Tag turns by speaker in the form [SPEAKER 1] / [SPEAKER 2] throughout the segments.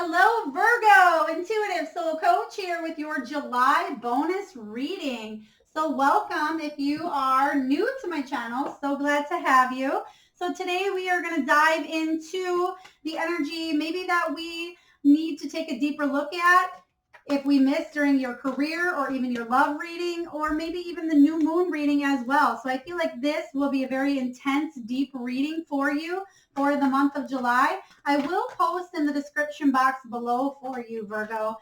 [SPEAKER 1] Hello, Virgo, Intuitive Soul Coach here with your July bonus reading. So welcome if you are new to my channel. So glad to have you. So today we are going to dive into the energy maybe that we need to take a deeper look at if we missed during your career or even your love reading or maybe even the new moon reading as well. So I feel like this will be a very intense, deep reading for you for the month of July. I will post in the description box below for you, Virgo,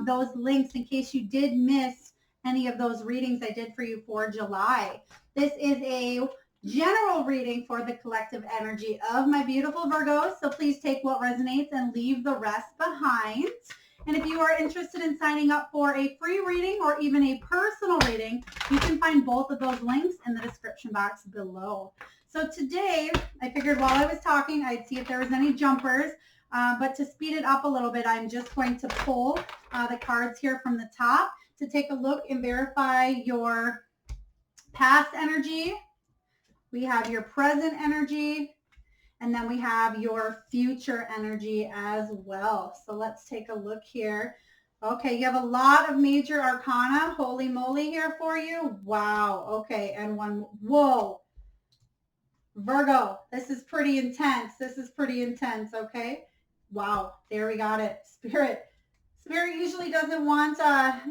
[SPEAKER 1] those links in case you did miss any of those readings I did for you for July. This is a general reading for the collective energy of my beautiful Virgos. So please take what resonates and leave the rest behind. And if you are interested in signing up for a free reading or even a personal reading, you can find both of those links in the description box below. So today, I figured while I was talking, I'd see if there was any jumpers. But to speed it up a little bit, I'm just going to pull the cards here from the top to take a look and verify your past energy. We have your present energy. And then we have your future energy as well. So let's take a look here. Okay, you have a lot of major arcana. Holy moly here for you. Wow. Okay, and one. Whoa. Virgo, this is pretty intense. This is pretty intense, okay? Wow, there we got it. Spirit usually doesn't want,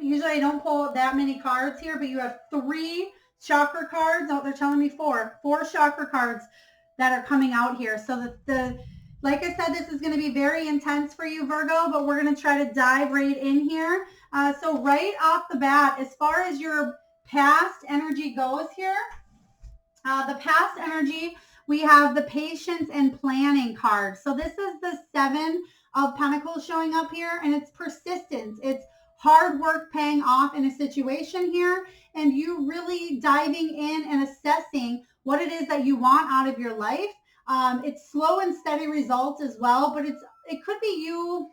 [SPEAKER 1] usually I don't pull that many cards here, but you have 3 chakra cards. Oh, they're telling me 4 chakra cards that are coming out here. So like I said, this is going to be very intense for you, Virgo, but we're going to try to dive right in here. So right off the bat, as far as your past energy goes here, the past energy, we have the patience and planning card. So this is the 7 of Pentacles showing up here, and it's persistence. It's hard work paying off in a situation here, and you really diving in and assessing what it is that you want out of your life. It's slow and steady results as well, but it could be you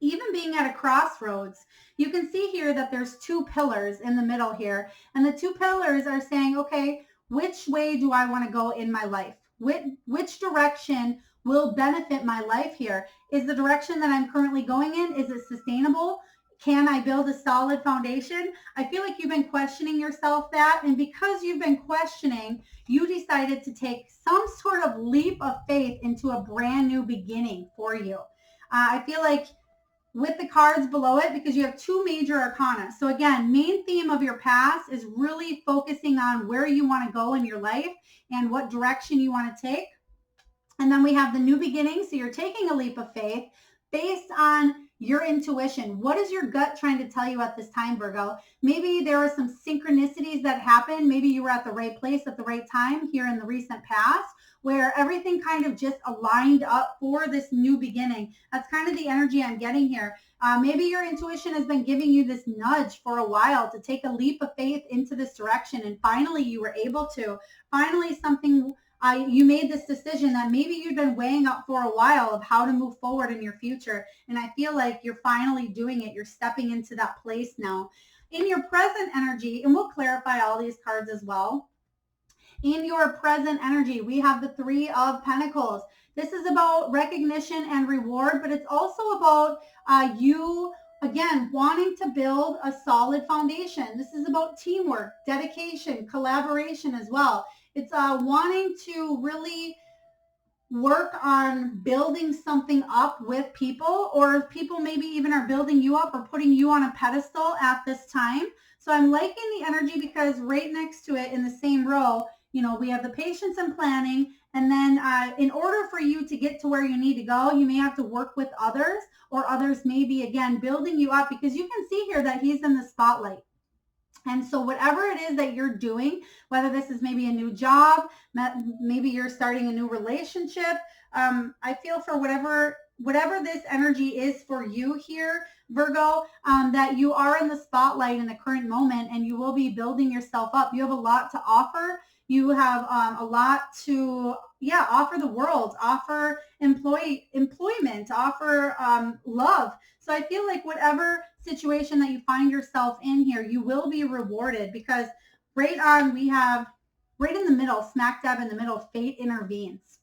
[SPEAKER 1] even being at a crossroads. You can see here that there's 2 pillars in the middle here, and the 2 pillars are saying, okay, which way do I want to go in my life? Which direction will benefit my life here? Is the direction that I'm currently going in, is it sustainable? Can I build a solid foundation? I feel like you've been questioning yourself that, and because you've been questioning, you decided to take some sort of leap of faith into a brand new beginning for you. I feel like with the cards below it, because you have 2 major arcana. So again, main theme of your past is really focusing on where you want to go in your life and what direction you want to take. And then we have the new beginning. So you're taking a leap of faith based on your intuition. What is your gut trying to tell you at this time, Virgo? Maybe there are some synchronicities that happen. Maybe you were at the right place at the right time here in the recent past, where everything kind of just aligned up for this new beginning. That's kind of the energy I'm getting here. Maybe your intuition has been giving you this nudge for a while to take a leap of faith into this direction, and finally you were able to. Finally you made this decision that maybe you've been weighing up for a while of how to move forward in your future. And I feel like you're finally doing it. You're stepping into that place now. In your present energy, and we'll clarify all these cards as well. In your present energy, we have the 3 of Pentacles. This is about recognition and reward, but it's also about you, again, wanting to build a solid foundation. This is about teamwork, dedication, collaboration as well. It's wanting to really work on building something up with people, or people maybe even are building you up or putting you on a pedestal at this time. So I'm liking the energy because right next to it in the same row, we have the patience and planning. And then in order for you to get to where you need to go, you may have to work with others, or others may be, again, building you up, because you can see here that he's in the spotlight. And so whatever it is that you're doing, whether this is maybe a new job, maybe you're starting a new relationship, I feel for whatever this energy is for you here, Virgo, that you are in the spotlight in the current moment, and you will be building yourself up. You have a lot to offer. You have a lot to, offer the world, offer employment, offer love. So I feel like whatever situation that you find yourself in here, you will be rewarded, because we have right in the middle, smack dab in the middle, fate intervenes.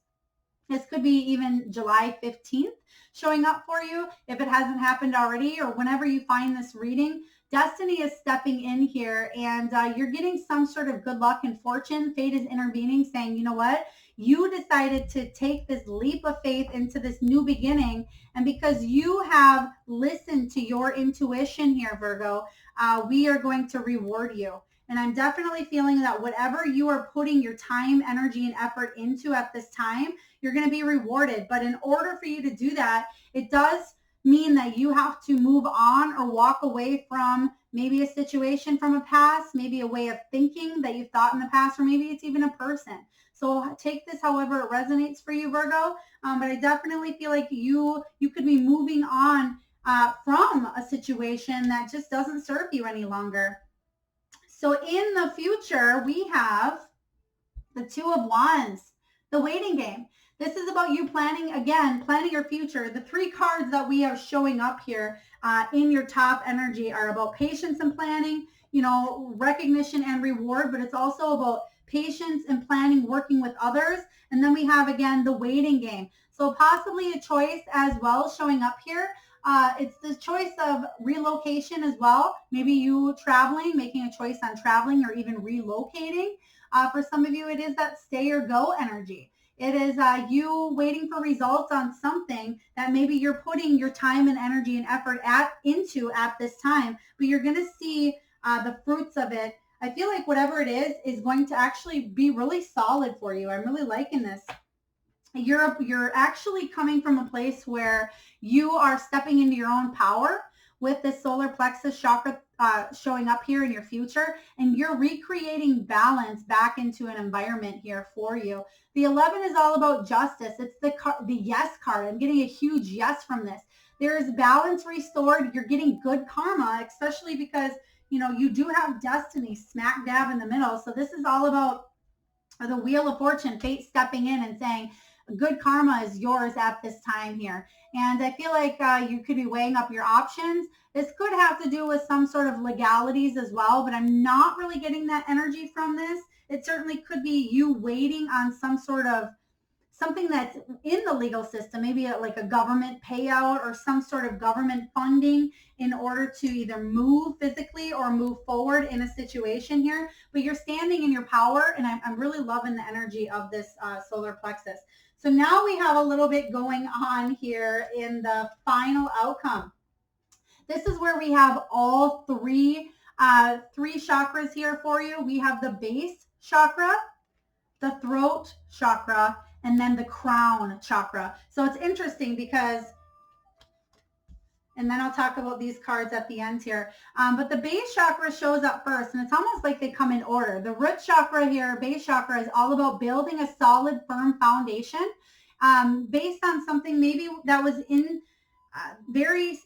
[SPEAKER 1] This could be even July 15th showing up for you if it hasn't happened already, or whenever you find this reading. Destiny is stepping in here, and you're getting some sort of good luck and fortune. Fate is intervening, saying, you know what? You decided to take this leap of faith into this new beginning. And because you have listened to your intuition here, Virgo, we are going to reward you. And I'm definitely feeling that whatever you are putting your time, energy, and effort into at this time, you're going to be rewarded. But in order for you to do that, it does mean that you have to move on or walk away from maybe a situation from a past, maybe a way of thinking that you've thought in the past, or maybe it's even a person. So take this however it resonates for you, Virgo. But I definitely feel like you could be moving on from a situation that just doesn't serve you any longer. So in the future, we have the Two of Wands, the waiting game. This is about you planning your future. The three cards that we have showing up here in your top energy are about patience and planning, recognition and reward, but it's also about patience and planning, working with others. And then we have, again, the waiting game. So possibly a choice as well showing up here. It's the choice of relocation as well. Maybe you traveling, making a choice on traveling or even relocating. For some of you, it is that stay or go energy. It is you waiting for results on something that maybe you're putting your time and energy and effort into at this time, but you're going to see the fruits of it. I feel like whatever it is going to actually be really solid for you. I'm really liking this. You're actually coming from a place where you are stepping into your own power with the solar plexus chakra showing up here in your future, and you're recreating balance back into an environment here for you. The 11 is all about justice. It's the yes card. I'm getting a huge yes from this. There's balance restored. You're getting good karma, especially because, you do have destiny smack dab in the middle. So this is all about the Wheel of Fortune, fate stepping in and saying, good karma is yours at this time here. And I feel like you could be weighing up your options. This could have to do with some sort of legalities as well, but I'm not really getting that energy from this. It certainly could be you waiting on some sort of something that's in the legal system, maybe like a government payout or some sort of government funding in order to either move physically or move forward in a situation here. But you're standing in your power, and I'm really loving the energy of this solar plexus. So now we have a little bit going on here in the final outcome. This is where we have all three chakras here for you. We have the base chakra, the throat chakra, and then the crown chakra. So it's interesting because, and then I'll talk about these cards at the end here. But the base chakra shows up first, and it's almost like they come in order. The root chakra here, base chakra, is all about building a solid, firm foundation based on something maybe that was in very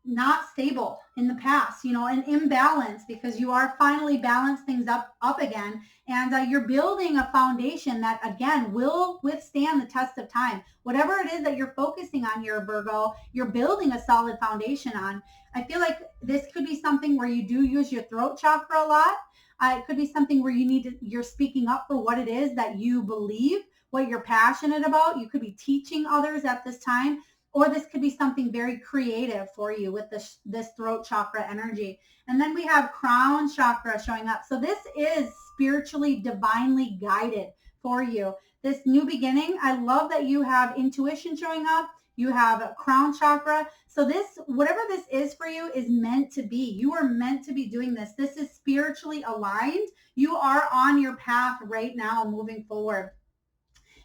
[SPEAKER 1] not stable in the past, an imbalance, because you are finally balanced things up again. And you're building a foundation that, again, will withstand the test of time. Whatever it is that you're focusing on here, Virgo, you're building a solid foundation on. I feel like this could be something where you do use your throat chakra a lot. It could be something where you're speaking up for what it is that you believe, what you're passionate about. You could be teaching others at this time. Or this could be something very creative for you with this throat chakra energy. And then we have crown chakra showing up. So this is spiritually, divinely guided for you. This new beginning, I love that you have intuition showing up. You have a crown chakra. So this, whatever this is for you, is meant to be. You are meant to be doing this. This is spiritually aligned. You are on your path right now moving forward.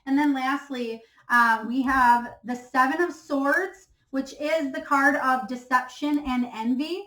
[SPEAKER 1] And then lastly, we have the Seven of Swords, which is the card of deception and envy.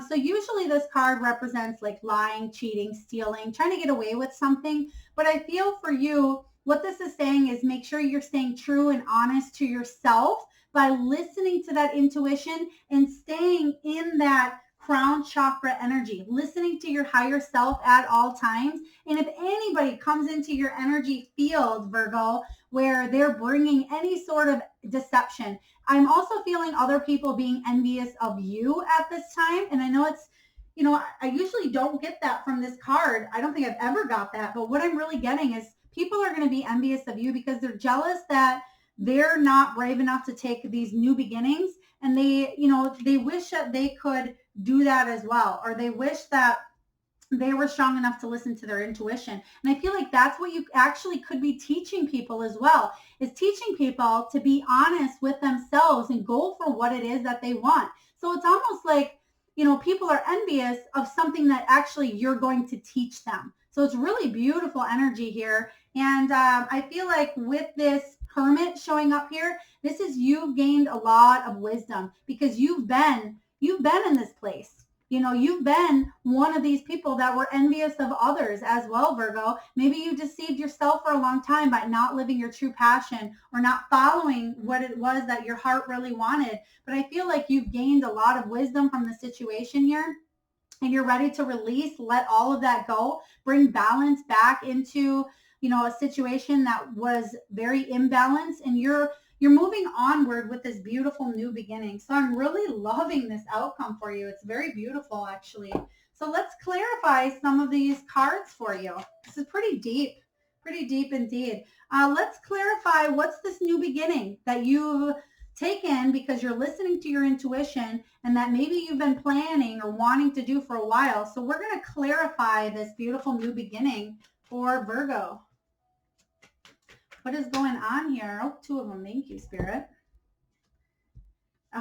[SPEAKER 1] So usually this card represents like lying, cheating, stealing, trying to get away with something. But I feel for you, what this is saying is make sure you're staying true and honest to yourself by listening to that intuition and staying in that crown chakra energy, listening to your higher self at all times. And if anybody comes into your energy field, Virgo, where they're bringing any sort of deception, I'm also feeling other people being envious of you at this time. And I know it's, I usually don't get that from this card. I don't think I've ever got that. But what I'm really getting is people are going to be envious of you because they're jealous that they're not brave enough to take these new beginnings, and they wish that they could do that as well, or they wish that they were strong enough to listen to their intuition. And I feel like that's what you actually could be teaching people as well, is teaching people to be honest with themselves and go for what it is that they want. So it's almost like, people are envious of something that actually you're going to teach them. So it's really beautiful energy here. And I feel like with this Hermit showing up here, this is you've gained a lot of wisdom because you've been in this place. You've been one of these people that were envious of others as well, Virgo. Maybe you deceived yourself for a long time by not living your true passion or not following what it was that your heart really wanted. But I feel like you've gained a lot of wisdom from the situation here, and you're ready to release, let all of that go, bring balance back into, a situation that was very imbalanced, and you're moving onward with this beautiful new beginning. So I'm really loving this outcome for you. It's very beautiful, actually. So let's clarify some of these cards for you. This is pretty deep indeed. Let's clarify, what's this new beginning that you've taken because you're listening to your intuition and that maybe you've been planning or wanting to do for a while. So we're going to clarify this beautiful new beginning for Virgo. What is going on here? Oh, two of them. Thank you, Spirit.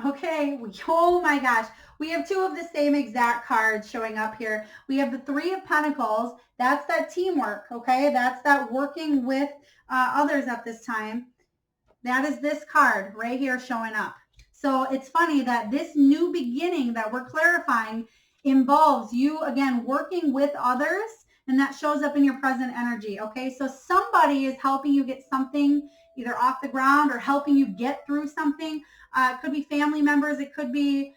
[SPEAKER 1] Okay. Oh my gosh. We have two of the same exact cards showing up here. We have the Three of Pentacles. That's that teamwork. Okay. That's that working with others at this time. That is this card right here showing up. So it's funny that this new beginning that we're clarifying involves you, again, working with others. And that shows up in your present energy, okay? So somebody is helping you get something either off the ground or helping you get through something. It could be family members. It could be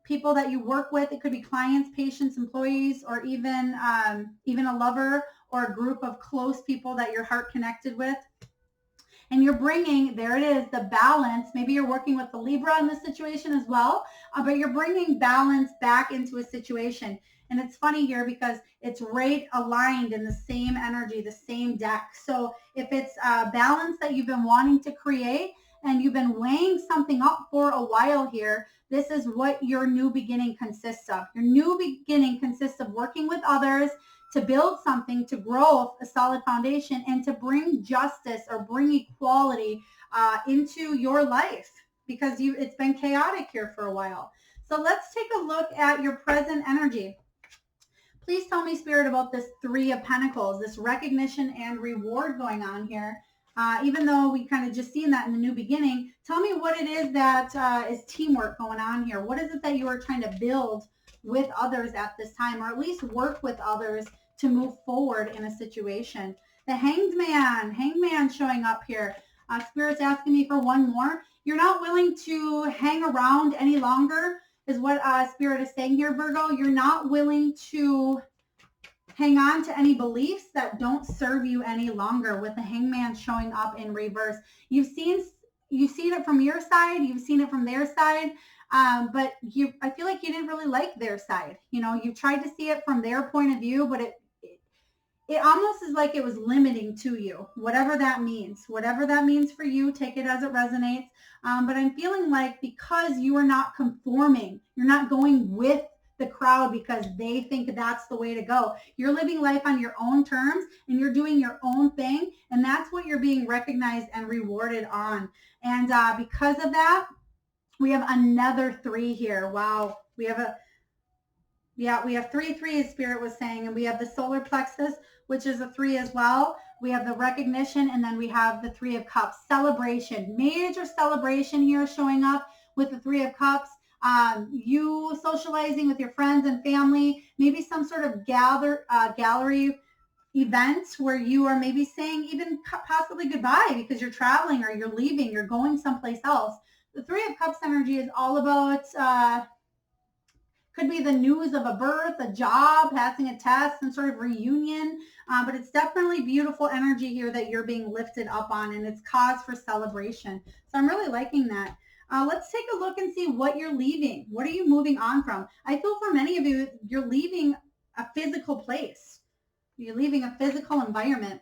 [SPEAKER 1] people that you work with. It could be clients, patients, employees, or even a lover or a group of close people that your heart connected with. And you're bringing, there it is, the balance. Maybe you're working with the Libra in this situation as well, but you're bringing balance back into a situation. And it's funny here because it's right aligned in the same energy, the same deck. So if it's a balance that you've been wanting to create and you've been weighing something up for a while here, this is what your new beginning consists of. Your new beginning consists of working with others to build something, to grow a solid foundation, and to bring justice or bring equality into your life, because it's been chaotic here for a while. So let's take a look at your present energy. Please tell me, Spirit, about this Three of Pentacles, this recognition and reward going on here. Even though we kind of just seen that in the new beginning, tell me what it is that is teamwork going on here. What is it that you are trying to build with others at this time, or at least work with others to move forward in a situation? The Hanged Man showing up here. Spirit's asking me for one more. You're not willing to hang around any longer is what Spirit is saying here, Virgo. You're not willing to hang on to any beliefs that don't serve you any longer, with the Hangman showing up in reverse. You've seen it from your side. You've seen it from their side. But I feel like you didn't really like their side. You tried to see it from their point of view, but it almost is like it was limiting to you, whatever that means for you. Take it as it resonates. But I'm feeling like because you are not conforming, you're not going with the crowd because they think that's the way to go. You're living life on your own terms and you're doing your own thing. And that's what you're being recognized and rewarded on. And because of that, we have another three here. Wow. We have three, as Spirit was saying, and we have the solar plexus, which is a 3 as well. We have the recognition, and then we have the 3 of cups. Celebration, major celebration here showing up with the 3 of cups. You socializing with your friends and family, maybe some sort of gallery event where you are maybe saying even possibly goodbye because you're traveling or you're leaving, you're going someplace else. The 3 of cups energy is all about could be the news of a birth, a job, passing a test, some sort of reunion. But it's definitely beautiful energy here that you're being lifted up on, and it's cause for celebration. So I'm really liking that. Let's take a look and see what you're leaving. What are you moving on from? I feel for many of you, you're leaving a physical place. You're leaving a physical environment.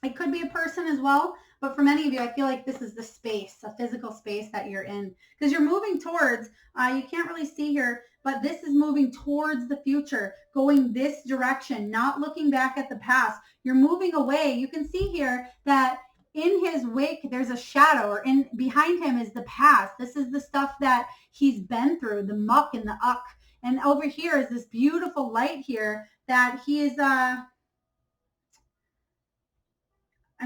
[SPEAKER 1] It could be a person as well. But for many of you, I feel like this is the space, a physical space that you're in, because you're moving towards, you can't really see here, but this is moving towards the future, going this direction, not looking back at the past. You're moving away. You can see here that in his wake, there's a shadow, or in behind him is the past. This is the stuff that he's been through, the muck and the uck. And over here is this beautiful light here that he is, I'm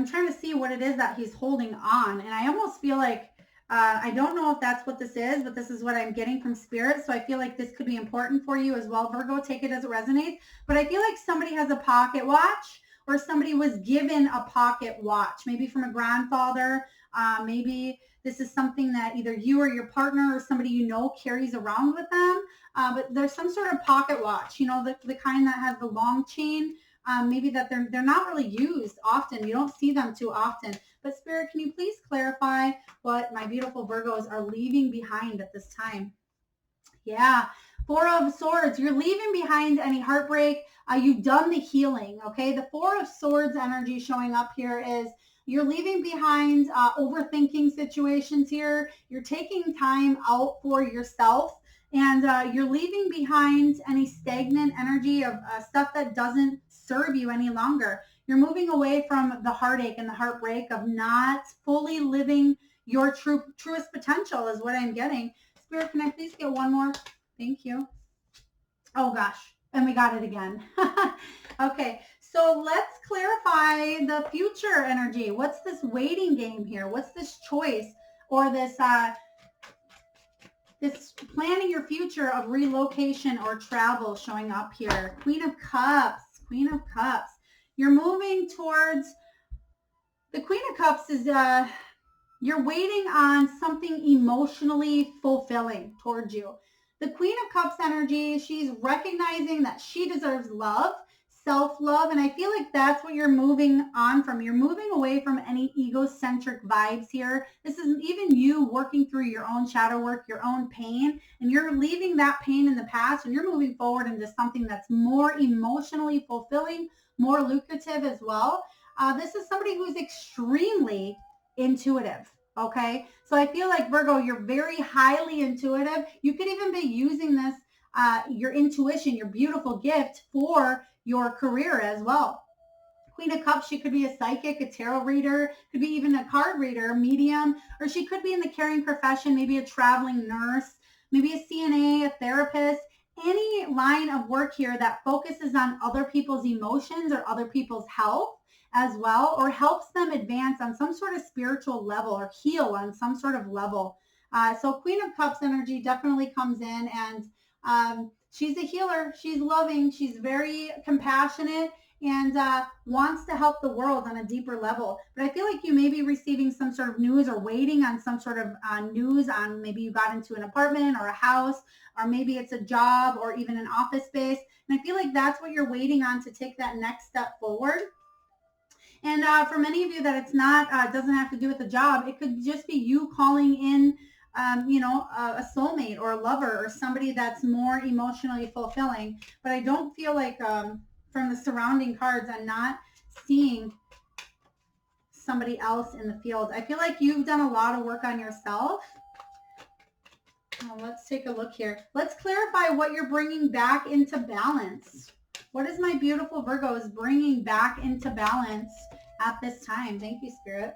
[SPEAKER 1] trying to see what it is that he's holding on. And I almost feel like, I don't know if that's what this is, but this is what I'm getting from spirit. So I feel like this could be important for you as well, Virgo. Take it as it resonates. But I feel like somebody has a pocket watch, or somebody was given a pocket watch, maybe from a grandfather. Maybe this is something that either you or your partner or somebody you know carries around with them. But there's some sort of pocket watch, you know, the kind that has the long chain. Maybe that they're not really used often. You don't see them too often. But Spirit, can you please clarify what my beautiful Virgos are leaving behind at this time? Yeah. Four of Swords. You're leaving behind any heartbreak. You've done the healing. Okay. The Four of Swords energy showing up here is you're leaving behind overthinking situations here. You're taking time out for yourself. And you're leaving behind any stagnant energy of stuff that doesn't serve you any longer. You're moving away from the heartache and the heartbreak of not fully living your truest potential is what I'm getting. Spirit, can I please get one more? Thank you. Oh gosh, and we got it again. Okay, so let's clarify the future energy. What's this waiting game here? What's this choice or this planning your future of relocation or travel showing up here? Queen of Cups, Queen of Cups. You're moving towards, the Queen of Cups is, you're waiting on something emotionally fulfilling towards you. The Queen of Cups energy, she's recognizing that she deserves love, self-love, and I feel like that's what you're moving on from. You're moving away from any egocentric vibes here. This is even you working through your own shadow work, your own pain, and you're leaving that pain in the past and you're moving forward into something that's more emotionally fulfilling, more lucrative as well. This is somebody who's extremely intuitive. Okay. So I feel like Virgo, you're very highly intuitive. You could even be using this, your intuition, your beautiful gift for your career as well. Queen of Cups, she could be a psychic, a tarot reader, could be even a card reader, a medium, or she could be in the caring profession, maybe a traveling nurse, maybe a CNA, a therapist, any line of work here that focuses on other people's emotions or other people's health as well, or helps them advance on some sort of spiritual level or heal on some sort of level. So Queen of Cups energy definitely comes in, and she's a healer. She's loving. She's very compassionate and wants to help the world on a deeper level. But I feel like you may be receiving some sort of news or waiting on some sort of news on maybe you got into an apartment or a house, or maybe it's a job or even an office space. And I feel like that's what you're waiting on to take that next step forward. And for many of you that it's not, doesn't have to do with the job. It could just be you calling in, a soulmate or a lover or somebody that's more emotionally fulfilling. But I don't feel like from the surrounding cards, I'm not seeing somebody else in the field. I feel like you've done a lot of work on yourself. Let's take a look here. Let's clarify what you're bringing back into balance. What is my beautiful Virgos bringing back into balance at this time? Thank you, Spirit.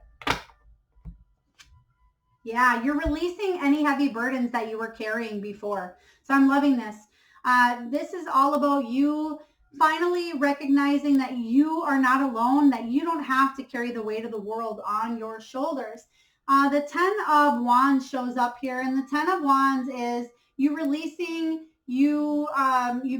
[SPEAKER 1] Yeah, you're releasing any heavy burdens that you were carrying before. So I'm loving this. This is all about you finally recognizing that you are not alone, that you don't have to carry the weight of the world on your shoulders. The 10 of Wands shows up here, and the 10 of Wands is you releasing, you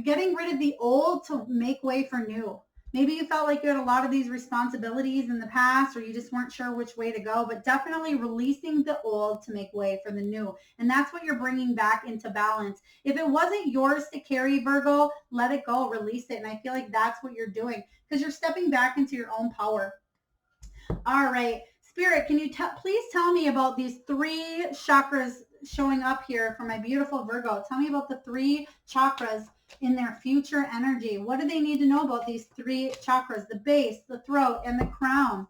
[SPEAKER 1] getting rid of the old to make way for new. Maybe you felt like you had a lot of these responsibilities in the past, or you just weren't sure which way to go, but definitely releasing the old to make way for the new. And that's what you're bringing back into balance. If it wasn't yours to carry, Virgo, let it go, release it. And I feel like that's what you're doing because you're stepping back into your own power. All right. Spirit, can you please tell me about these 3 chakras showing up here for my beautiful Virgo? Tell me about the 3 chakras in their future energy. What do they need to know about these 3 chakras? The base, the throat, and the crown.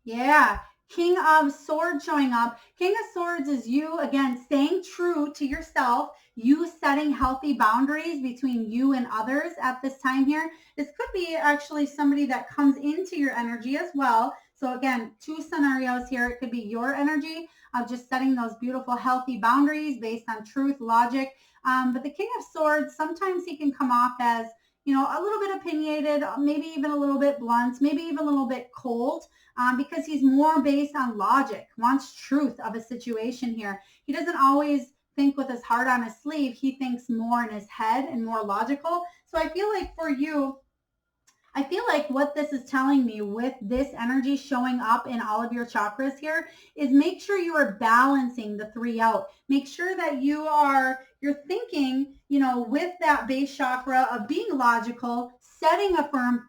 [SPEAKER 1] Yeah. King of Swords showing up. King of Swords is you, again, staying true to yourself, you setting healthy boundaries between you and others at this time here. This could be actually somebody that comes into your energy as well. So, again, two scenarios here. It could be your energy of just setting those beautiful, healthy boundaries based on truth, logic. But the King of Swords, sometimes he can come off as, a little bit opinionated, maybe even a little bit blunt, maybe even a little bit cold, because he's more based on logic, wants truth of a situation here. He doesn't always think with his heart on his sleeve. He thinks more in his head and more logical. So I feel like for you, I feel like what this is telling me with this energy showing up in all of your chakras here is make sure you are balancing the three out. Make sure that you're thinking, with that base chakra of being logical, setting a firm,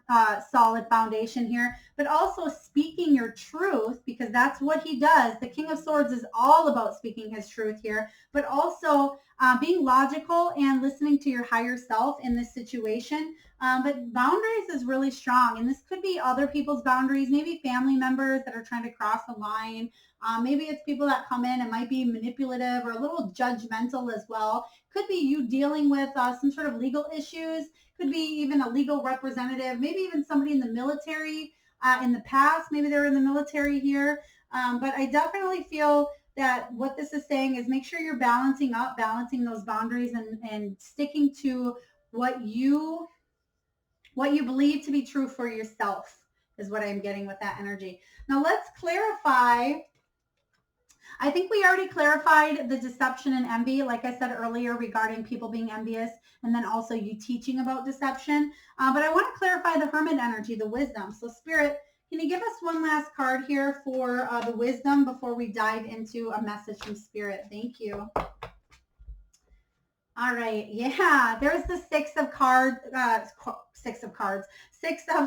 [SPEAKER 1] solid foundation here, but also speaking your truth, because that's what he does. The King of Swords is all about speaking his truth here, but also being logical and listening to your higher self in this situation. But boundaries is really strong. And this could be other people's boundaries, maybe family members that are trying to cross a line. Maybe it's people that come in and might be manipulative or a little judgmental as well. Could be you dealing with some sort of legal issues. Could be even a legal representative, maybe even somebody in the military in the past. Maybe they're in the military here. But I definitely feel that what this is saying is make sure you're balancing those boundaries and sticking to what you believe to be true for yourself is what I'm getting with that energy. Now let's clarify. I think we already clarified the deception and envy, like I said earlier, regarding people being envious, and then also you teaching about deception. But I want to clarify the hermit energy, the wisdom. So Spirit, can you give us one last card here for the wisdom before we dive into a message from Spirit? Thank you. All right. Yeah, there's the Six of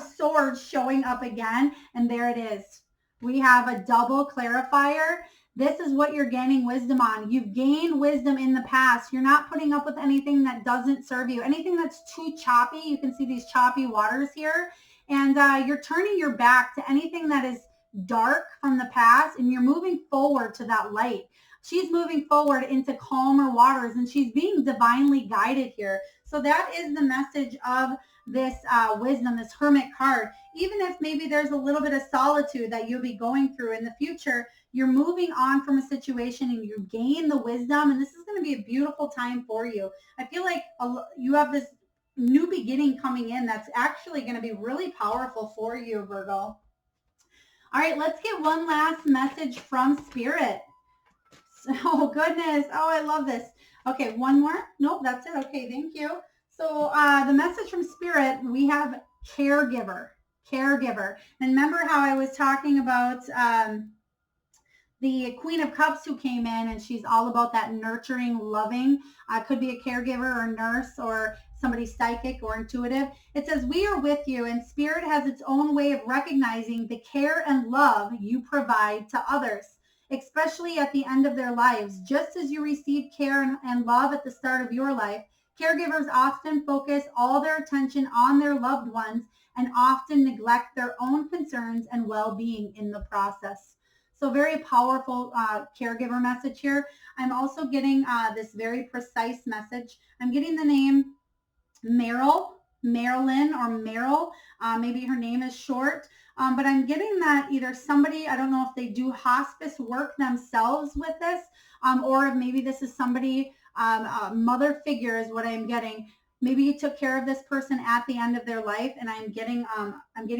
[SPEAKER 1] Swords showing up again. And there it is. We have a double clarifier. This is what you're gaining wisdom on. You've gained wisdom in the past. You're not putting up with anything that doesn't serve you. Anything that's too choppy. You can see these choppy waters here. And you're turning your back to anything that is dark from the past. And you're moving forward to that light. She's moving forward into calmer waters, and she's being divinely guided here. So that is the message of this wisdom, this hermit card. Even if maybe there's a little bit of solitude that you'll be going through in the future, you're moving on from a situation and you gain the wisdom, and this is going to be a beautiful time for you. I feel like you have this new beginning coming in that's actually going to be really powerful for you, Virgo. All right, let's get one last message from Spirit. Oh, goodness. Oh, I love this. Okay, one more. Nope, that's it. Okay, thank you. So the message from Spirit, we have caregiver. And remember how I was talking about the Queen of Cups who came in, and she's all about that nurturing, loving. Could be a caregiver or a nurse or somebody psychic or intuitive. It says, we are with you, and Spirit has its own way of recognizing the care and love you provide to others, especially at the end of their lives. Just as you receive care and love at the start of your life, caregivers often focus all their attention on their loved ones and often neglect their own concerns and well-being in the process. So very powerful caregiver message here. I'm also getting this very precise message. I'm getting the name Marilyn or Meryl. Maybe her name is short. But I'm getting that either somebody, I don't know if they do hospice work themselves with this, or if maybe this is somebody, a mother figure is what I'm getting. Maybe you took care of this person at the end of their life, and I'm getting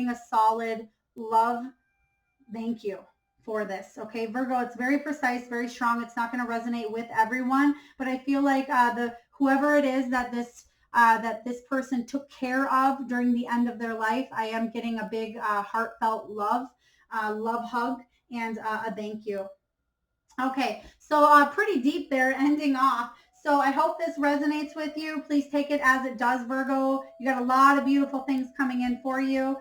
[SPEAKER 1] a solid love. Thank you for this. Okay, Virgo, it's very precise, very strong. It's not going to resonate with everyone, but I feel like whoever it is that this person took care of during the end of their life, I am getting a big heartfelt love hug and a thank you. Okay, so pretty deep there, ending off. So I hope this resonates with you. Please take it as it does, Virgo. You got a lot of beautiful things coming in for you.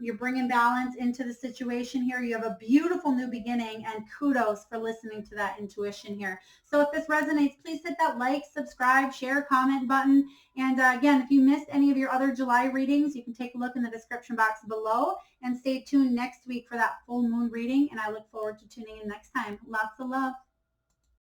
[SPEAKER 1] You're bringing balance into the situation here. You have a beautiful new beginning, and kudos for listening to that intuition here. So if this resonates, please hit that like, subscribe, share, comment button. And again, if you missed any of your other July readings, you can take a look in the description box below, and stay tuned next week for that full moon reading. And I look forward to tuning in next time. Lots of love.